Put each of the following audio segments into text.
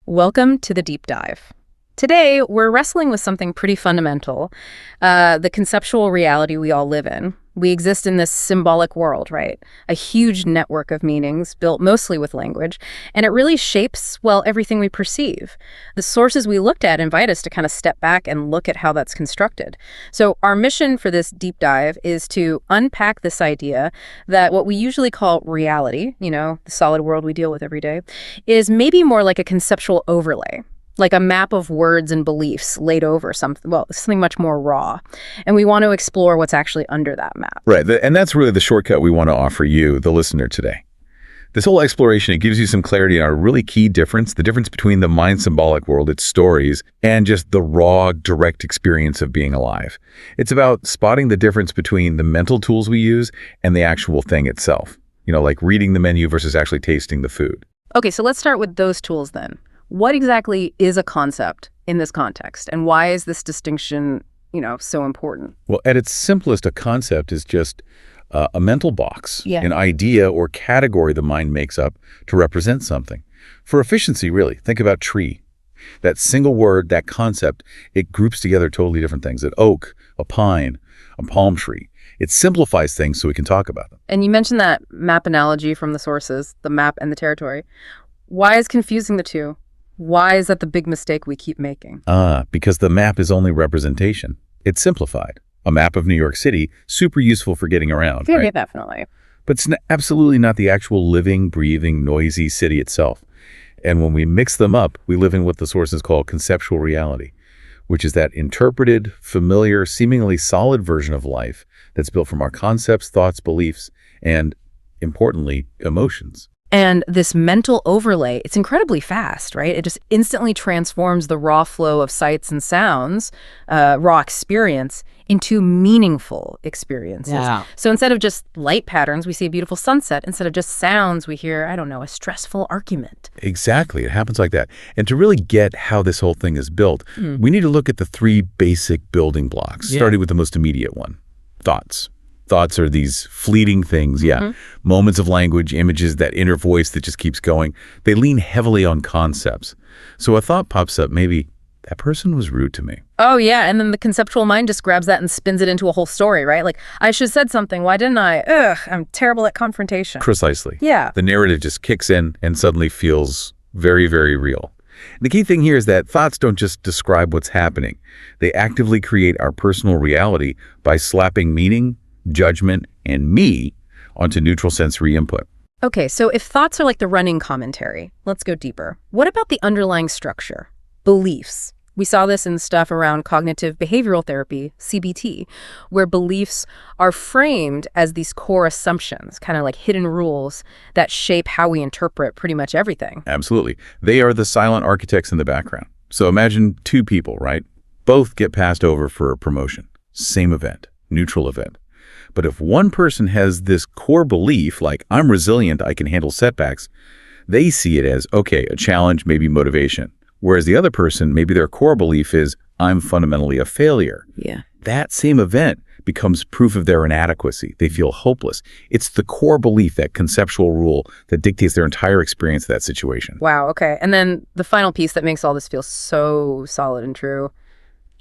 Welcome to the deep dive. Today, we're wrestling with something pretty fundamental, the conceptual reality we all live in. We exist in this symbolic world, right? A huge network of meanings built mostly with language, and it really shapes, well, everything we perceive. The sources we looked at invite us to kind of step back and look at how that's constructed. So our mission for this deep dive is to unpack this idea that what we usually call reality, the solid world we deal with every day, is maybe more like a conceptual overlay, like a map of words and beliefs laid over something much more raw. And we want to explore what's actually under that map. Right. And that's really the shortcut we want to offer you, the listener, today. This whole exploration, it gives you some clarity on a really key difference, the difference between the mind symbolic world, its stories, and just the raw, direct experience of being alive. It's about spotting the difference between the mental tools we use and the actual thing itself. Like reading the menu versus actually tasting the food. Okay, so let's start with those tools then. What exactly is a concept in this context, and why is this distinction, so important? Well, at its simplest, a concept is just a mental box, an idea or category the mind makes up to represent something. For efficiency, really, think about tree. That single word, that concept, it groups together totally different things. An oak, a pine, a palm tree. It simplifies things so we can talk about them. And you mentioned that map analogy from the sources, the map and the territory. Why is confusing the two? Why is that the big mistake we keep making? Because the map is only representation. It's simplified. A map of New York City, super useful for getting around, Yeah, right? definitely. But it's absolutely not the actual living, breathing, noisy city itself. And when we mix them up, we live in what the sources call conceptual reality, which is that interpreted, familiar, seemingly solid version of life that's built from our concepts, thoughts, beliefs, and, importantly, emotions. And this mental overlay, it's incredibly fast, right? It just instantly transforms the raw flow of sights and sounds, raw experience, into meaningful experiences. Yeah. So instead of just light patterns, we see a beautiful sunset. Instead of just sounds, we hear, a stressful argument. Exactly. It happens like that. And to really get how this whole thing is built, we need to look at the three basic building blocks, starting with the most immediate one, thoughts. Thoughts are these fleeting things, moments of language, images, that inner voice that just keeps going. They lean heavily on concepts. So a thought pops up, maybe, that person was rude to me. Oh, yeah, and then the conceptual mind just grabs that and spins it into a whole story, right? Like, I should have said something, why didn't I? I'm terrible at confrontation. Precisely. Yeah. The narrative just kicks in and suddenly feels very, very real. The key thing here is that thoughts don't just describe what's happening. They actively create our personal reality by slapping meaning, judgment, and me onto neutral sensory input. Okay, so if thoughts are like the running commentary, let's go deeper. What about the underlying structure? Beliefs. We saw this in stuff around cognitive behavioral therapy, CBT, where beliefs are framed as these core assumptions, kind of like hidden rules that shape how we interpret pretty much everything. Absolutely. They are the silent architects in the background. So imagine two people, right? Both get passed over for a promotion. Same event, neutral event. But if one person has this core belief, like I'm resilient, I can handle setbacks, they see it as, okay, a challenge, maybe motivation. Whereas the other person, maybe their core belief is, I'm fundamentally a failure. Yeah. That same event becomes proof of their inadequacy. They feel hopeless. It's the core belief, that conceptual rule, that dictates their entire experience of that situation. Wow, okay. And then the final piece that makes all this feel so solid and true,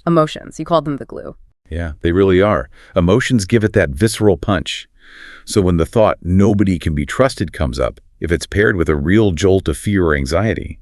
emotions. You called them the glue. Yeah, they really are. Emotions give it that visceral punch. So when the thought, nobody can be trusted, comes up, if it's paired with a real jolt of fear or anxiety,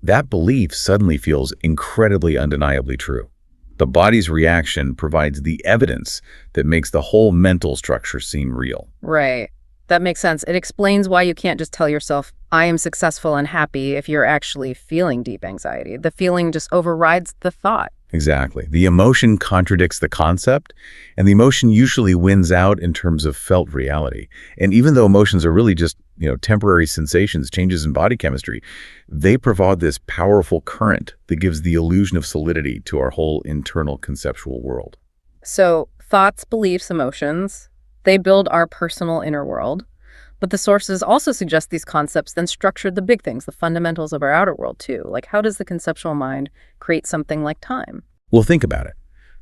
that belief suddenly feels incredibly undeniably true. The body's reaction provides the evidence that makes the whole mental structure seem real. Right. That makes sense. It explains why you can't just tell yourself, I am successful and happy, if you're actually feeling deep anxiety. The feeling just overrides the thought. Exactly. The emotion contradicts the concept, and the emotion usually wins out in terms of felt reality. And even though emotions are really just, temporary sensations, changes in body chemistry, they provide this powerful current that gives the illusion of solidity to our whole internal conceptual world. So thoughts, beliefs, emotions, they build our personal inner world. But the sources also suggest these concepts then structure the big things, the fundamentals of our outer world too. Like, how does the conceptual mind create something like time? Well, think about it.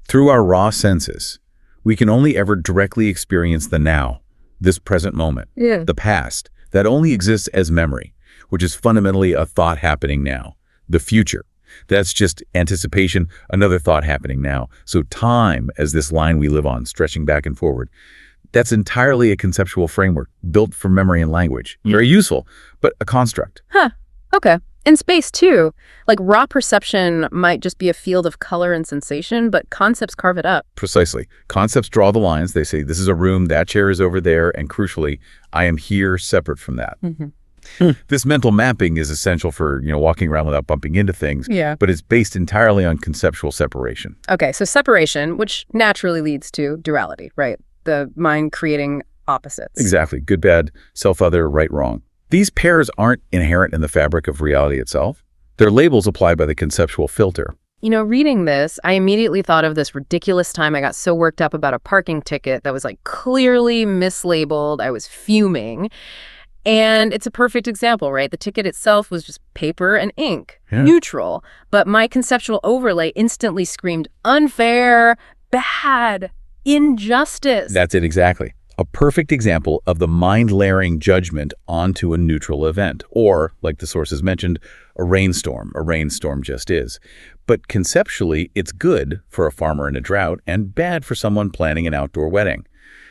Through our raw senses, we can only ever directly experience the now, this present moment. The past, that only exists as memory, which is fundamentally a thought happening now. The future. That's just anticipation, another thought happening now. So time as this line we live on, stretching back and forward. That's entirely a conceptual framework built for memory and language. Very useful, but a construct. Huh. Okay. In space, too. Like raw perception might just be a field of color and sensation, but concepts carve it up. Precisely. Concepts draw the lines. They say, this is a room, that chair is over there, and crucially, I am here separate from that. This mental mapping is essential for, walking around without bumping into things, but it's based entirely on conceptual separation. Okay, so separation, which naturally leads to duality, right? The mind creating opposites. Exactly. Good, bad, self-other, right, wrong. These pairs aren't inherent in the fabric of reality itself. They're labels applied by the conceptual filter. Reading this, I immediately thought of this ridiculous time I got so worked up about a parking ticket that was clearly mislabeled. I was fuming. And it's a perfect example, right? The ticket itself was just paper and ink, neutral. But my conceptual overlay instantly screamed unfair, bad, injustice. That's it exactly. A perfect example of the mind layering judgment onto a neutral event, or, like the sources mentioned, a rainstorm. A rainstorm just is. But conceptually, it's good for a farmer in a drought and bad for someone planning an outdoor wedding.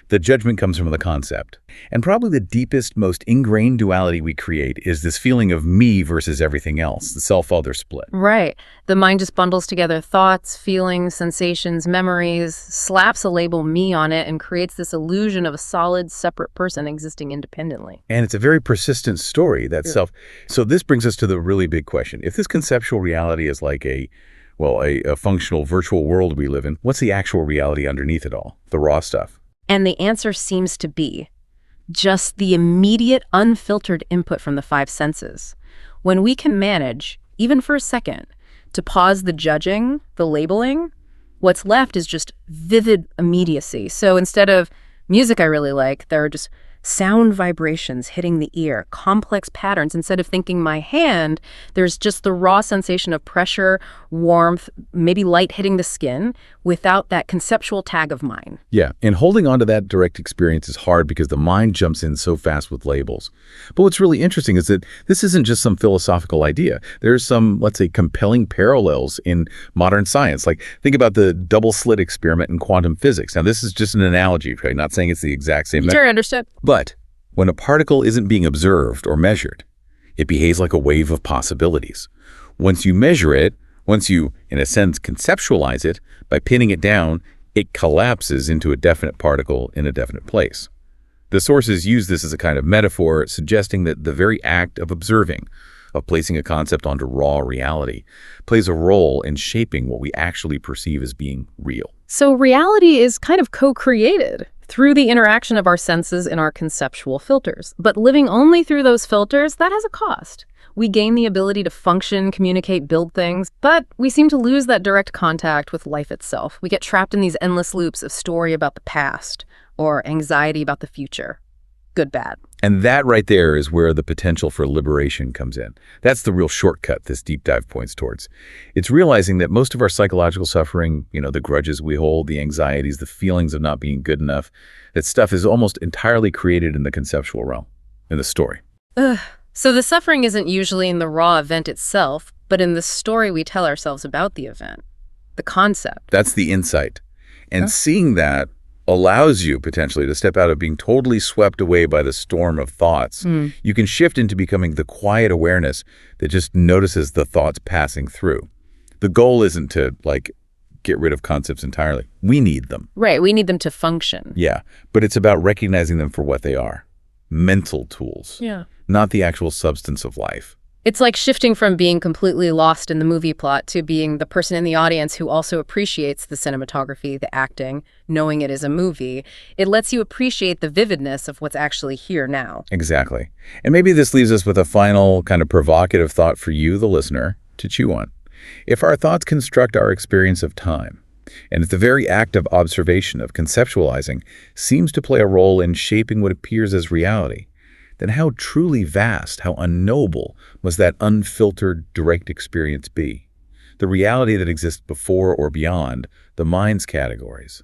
The judgment comes from the concept. And probably the deepest, most ingrained duality we create is this feeling of me versus everything else, the self-other split. Right. The mind just bundles together thoughts, feelings, sensations, memories, slaps a label me on it, and creates this illusion of a solid, separate person existing independently. And it's a very persistent story, that self. So this brings us to the really big question. If this conceptual reality is like a functional virtual world we live in, what's the actual reality underneath it all? The raw stuff. And the answer seems to be just the immediate, unfiltered input from the five senses. When we can manage, even for a second, to pause the judging, the labeling, what's left is just vivid immediacy. So instead of music I really like, there are just sound vibrations hitting the ear, complex patterns. Instead of thinking my hand, there's just the raw sensation of pressure, warmth, maybe light hitting the skin without that conceptual tag of mine. Yeah, and holding on to that direct experience is hard because the mind jumps in so fast with labels. But what's really interesting is that this isn't just some philosophical idea. There's some, let's say, compelling parallels in modern science. Like, think about the double slit experiment in quantum physics. Now, this is just an analogy, okay? Not saying it's the exact same. Sure, understood. But when a particle isn't being observed or measured, it behaves like a wave of possibilities. Once you measure it, once you, in a sense, conceptualize it, by pinning it down, it collapses into a definite particle in a definite place. The sources use this as a kind of metaphor, suggesting that the very act of observing, of placing a concept onto raw reality, plays a role in shaping what we actually perceive as being real. So reality is kind of co-created through the interaction of our senses and our conceptual filters. But living only through those filters, that has a cost. We gain the ability to function, communicate, build things, but we seem to lose that direct contact with life itself. We get trapped in these endless loops of story about the past or anxiety about the future. Good, bad. And that right there is where the potential for liberation comes in. That's the real shortcut this deep dive points towards. It's realizing that most of our psychological suffering, the grudges we hold, the anxieties, the feelings of not being good enough, that stuff is almost entirely created in the conceptual realm, in the story. So the suffering isn't usually in the raw event itself, but in the story we tell ourselves about the event, the concept. That's the insight. And seeing that allows you potentially to step out of being totally swept away by the storm of thoughts. You can shift into becoming the quiet awareness that just notices the thoughts passing through. The goal isn't to, get rid of concepts entirely. We need them. Right, we need them to function. Yeah, but it's about recognizing them for what they are. Mental tools. Yeah. Not the actual substance of life. It's like shifting from being completely lost in the movie plot to being the person in the audience who also appreciates the cinematography, the acting, knowing it is a movie. It lets you appreciate the vividness of what's actually here now. Exactly. And maybe this leaves us with a final kind of provocative thought for you, the listener, to chew on. If our thoughts construct our experience of time, and if the very act of observation, of conceptualizing, seems to play a role in shaping what appears as reality, then how truly vast, how unknowable must that unfiltered, direct experience be? The reality that exists before or beyond the mind's categories.